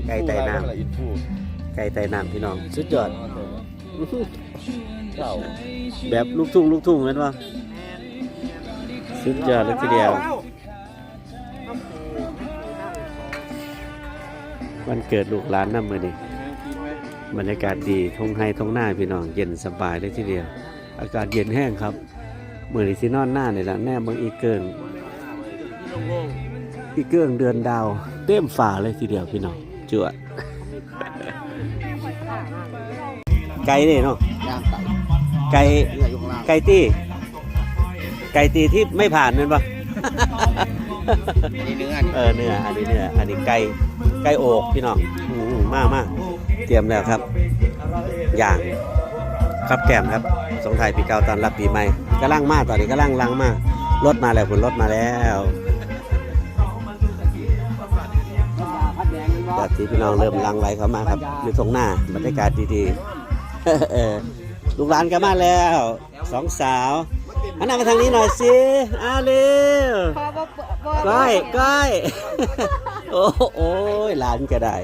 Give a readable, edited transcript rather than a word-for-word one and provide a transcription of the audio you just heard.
ไก่ไต่น้ำไก่ไต่น้ำพี่น้องสุดยอดแบบลูกทุ่งเห็นป่ะสุดยอดเลยทีเดียววันเกิดลูกหลานน้ำมือนี่บรรยากาศดีทงไฮทงหน้าพี่น้องเย็นสบายเลยทีเดียวอากาศเย็นแห้งครับมือนี่สินอนหน้าเนี่ยละแน่บางอีเกิงเดือนดาวเต็มฝ่าเลยทีเดียวพี่น้องจวดไก่นี่เนาะ ย่างไไก่ก่ เนื้ออยู่ข้างล่าง ไก่ตีที่ไม่ผ่านนั่นปะ นี่เนื้อ เนื้ออันนี้ไก่โอกพี่น้องมากเตรียมแล้วครับอย่างครับแก้มครับสงท้ายปีเก่าตอนรับปีใหม่กำลังมาตอนนี้กำลังลังมารถมาแล้วคุณรถมาแล้วแบบที่พี่น้องเริ่มลังไหลเข้ามาครับอยู่ตรงหน้าบรรยากาศดีๆลูกหลานก็มาแล้วสองสาวอันนั้นมาทางนี้หน่อยสิเร็วก้อยโอ้ยหลานก็ได้